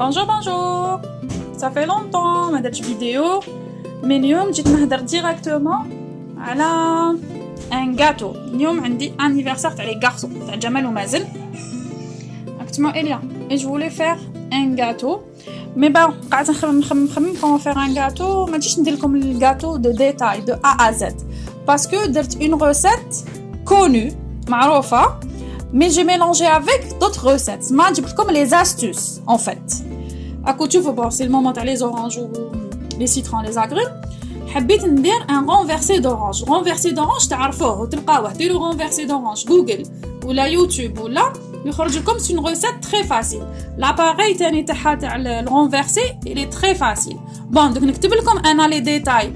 Bonjour, bonjour. Ça fait longtemps ما درتش فيديو من اليوم جيت نهضر ديريكتومون على ان غاتو. اليوم عندي انيفرسير تاع لي غارسون تاع جمال ومازن. اكتما إليا et je voulais faire un gâteau mais bon قعدت نخمم comment faire un gâteau ما نجيش ندير لكم الغاتو de détail de A à Z parce que درت une recette connue معروفة mais j'ai mélangé avec d'autres recettes. ما نجيب لكم les astuces en fait. اكو تشوفوا bon c'est le moment تاع les oranges ou les citrons les agrumes. حبيت ندير ان renversé d'orange. renversé d'orange تعرفوه وتلقاوه ديروا renversé d'orange جوجل ولا يوتيوب ولا يخرج لكم سي une recette très facile. l'appareil تاني تاعها تاع الرونفيرسي il est très facile. bon دوك نكتب لكم انا لي ديتاي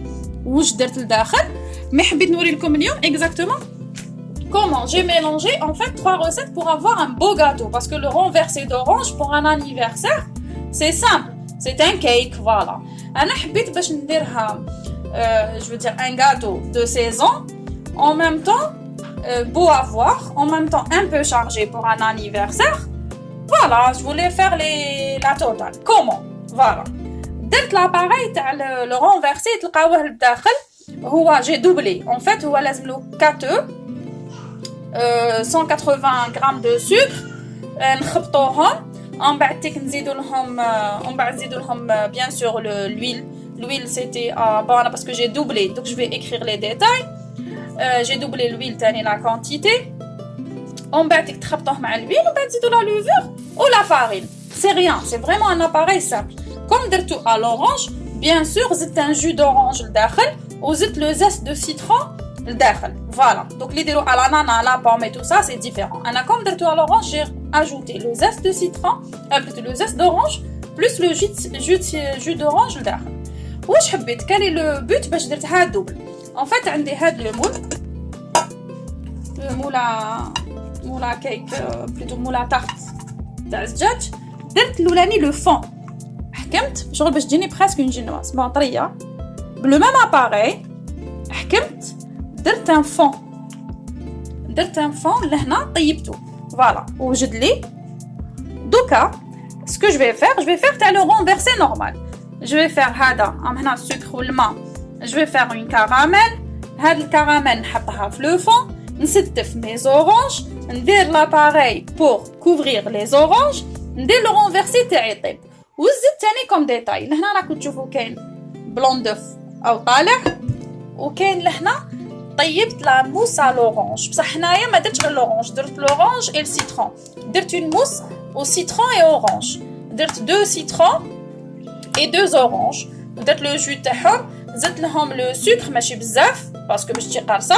واش درت لداخل مي حبيت نوري لكم اليوم exactement comment j'ai mélangé en fait 3 recettes pour avoir un beau gâteau parce que le renversé d'orange pour un anniversaire c'est simple, c'est un cake voilà. انا حبيت باش نديرها je veux dire un gâteau de saison en même temps beau à voir, en même temps un peu chargé pour un anniversaire. Voilà, je voulais faire la totale. Comment? Voilà. درت l'appareil تاع le renversé تلقاوه لداخل هو j'ai doublé. En fait هو لازم له 4 œufs 180 grammes de sucre نخبطوهم من بعد تيك نزيدو لهم من بعد نزيدو لهم bien sûr l'huile c'était bon parce que j'ai doublé donc je vais écrire les détails. J'ai doublé l'huile تاني la quantité. من بعد تيك تخبطوه مع l'huile ومن بعد تزيدو la levure ou la farine. C'est rien, c'est vraiment un appareil simple. Comme درتو à l'orange, bien sûr زدت un jus d'orange لداخل وزدت le zeste de citron لداخل. Voilà. Donc les déros à l'ananas, à la pomme et tout ça, c'est différent. Ana comme درتو à l'orange, j'ai ajouté le zeste de citron, plutôt le zeste d'orange plus le jus d'orange لداخل. واش حبيت quel est le but باش درتها دوبل. En fait عندي هاد le moule à cake plutôt moule à tarte تاع الزجاج درت الاولاني لو فون حكمت شغل باش تجيني بريسك اون جينواز طريه بلو ميم اباري حكمت درت ان فون لهنا طيبته فوالا وجد لي دوكا سكو جو في فير تاع لو رونفيرسي نورمال جو في فير هذا هنا السكر والماء جو في فير اون كراميل هاد الكراميل نحطها في لو فون نستف مي زورانج ندير لاباري بور كوفرير لي زورانج ندير لو رونفيرسي تاعي طيب وزدت ثاني كوم ديتاي لهنا راكم تشوفوا كاين بلون دوف او طالع وكاين لهنا طيبت لا موس على لورانج بصح حنايا ما درتش غير لورانج درت لورانج اي السيترون درت اون موس او سيترون اي اورانج درت 2 سيترون اي 2 اورانج درت لو جو تاعهم زدت لهم لو سكر ماشي بزاف باسكو باش تجي قارصه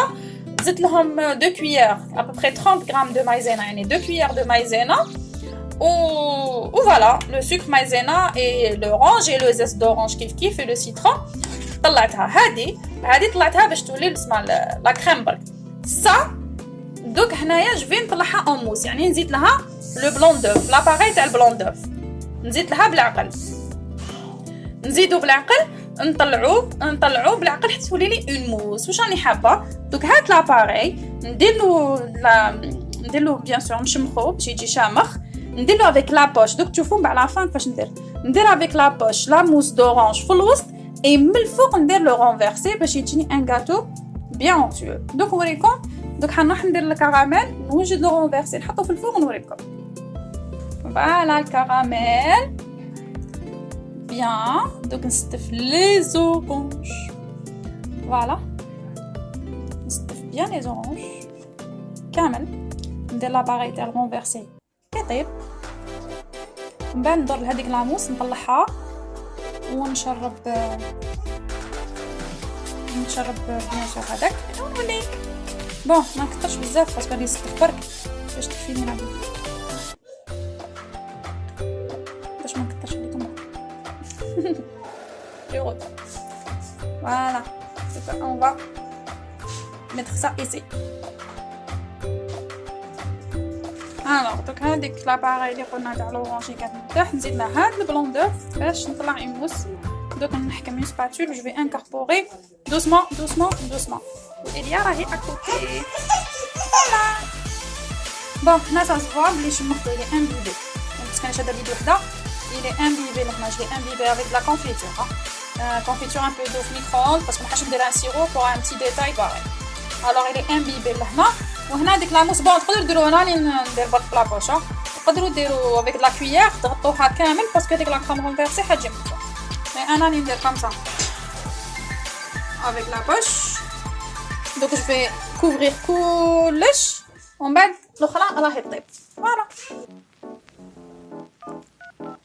زدت لهم 2 cuillères à peu près 30 grammes de maïzena يعني 2 cuillères de maïzena ou voilà le sucre maïzena et l'orange et le zeste d'orange كيف et le citron طلعتها هذه طلعتها باش تولي اسمها لا كريم برك صا دوك هنايا جو في نطلعها اون موس يعني نزيد لها لو بلون دوف لاباري تاع البلون دوف نزيد لها بالعقل نزيدو بالعقل نطلعو بالعقل حتى تولي لي اون موس واش راني حابه دوك هاد لاباري نديرلو بيان سور نشمخو باش يجي شامخ نديرلو افيك لا بوش دوك تشوفوا على فان فاش ندير افيك لا بوش لا موس دورانج في الوسط اي من الفوق ندير لو رونفيرسي باش يجيني ان غاتو بيان اونتيو دوك نوريكم دوك حنروح ندير الكراميل نوجد لو رونفيرسي نحطو في الفوق نوريكم فوالا الكراميل bien donc نستف les oranges voilà نستف bien les oranges كامل ندير لاباري تاع الرونفيرسي كيطيب من بعد ندور لهذيك لاموس نطلعها ونشرب بيان سور هذاك ونوليك بون ما نكثرش بزاف باسكو غادي نستف برك باش تكفيني لا باش ما نكثرش عليكم voilà on va mettre ça ici alors donc هذيك لاباري اللي قلنا تاع لورانجي كانت تحت نزيد لها هاد البلون دوف باش نطلع موس دوك نحكم اون سباتول جو في انكوربوري doucement وإليا راهي اكوتي فوالا بون هنا سا سفوا بلي شمخت لي ان فيديو باسكو انا شاده فيديو وحده il est imbibé. Donc moi je l'ai imbibé avec de la confiture. Confiture un peu d'eau au micro-ondes parce que je vais mettre un sirop pour un petit détail pareil. Alors il est imbibé là. وهنا ديك لا موس بون تقدروا ديروها راني ندير برك بلا بوش تقدروا ديروا avec la cuillère تغطوها كامل باسكو ديك لا كريم رونفيرسي حتجي من فوق. مي انا راني ندير comme ça avec la poche. Donc je vais couvrir كلش ومن بعد الاخرى راهي تطيب. فوالا.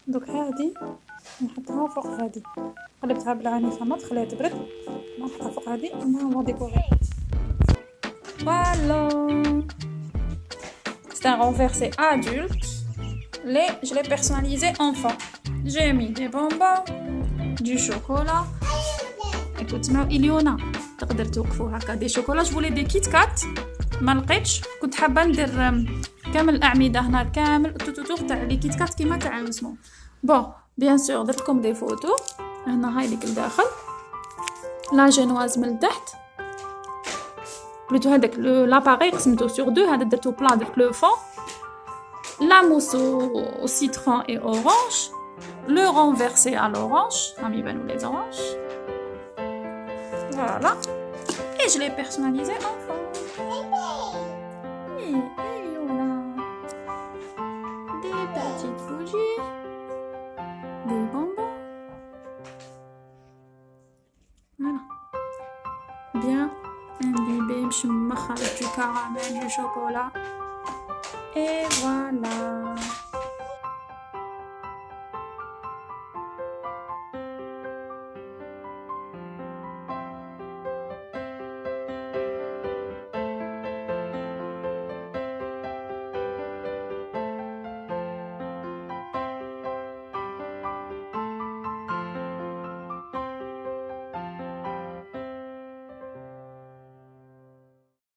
دوك هادي نحطها فوق هادي. قلبتها بالعنيفه ما تخليها تبرد. نحطها فوق هادي ونهار ديكوري. Voilà. C'est un renversé adulte. Je l'ai personnalisé enfant. J'ai mis des bonbons, du chocolat. Écoute, il y en a. تقدر توقفوا هكا دي شوكولا. Je voulais des Kit Kat. ما لقيتش. كنت حابه ندير كامل الاعمده هنا كامل توتو تاع لي كيت كات كيما تاع اسمو. بون بيان سور درت لكم دي فوتو. هنا هاي ديك الداخل. لا جينواز من تحت. Plutôt avec l'appareil قسمته sur deux. هذا درتو بلا درت le fond. La mousse au citron et orange. Le renversé à l'orange. On y va nous les oranges. Voilà. Et je l'ai personnalisé en fond. Et on a des petites bougies. Des bonbons. Voilà. Bien. imbibé مشمخ avec du caramel, du chocolat. Et voilà.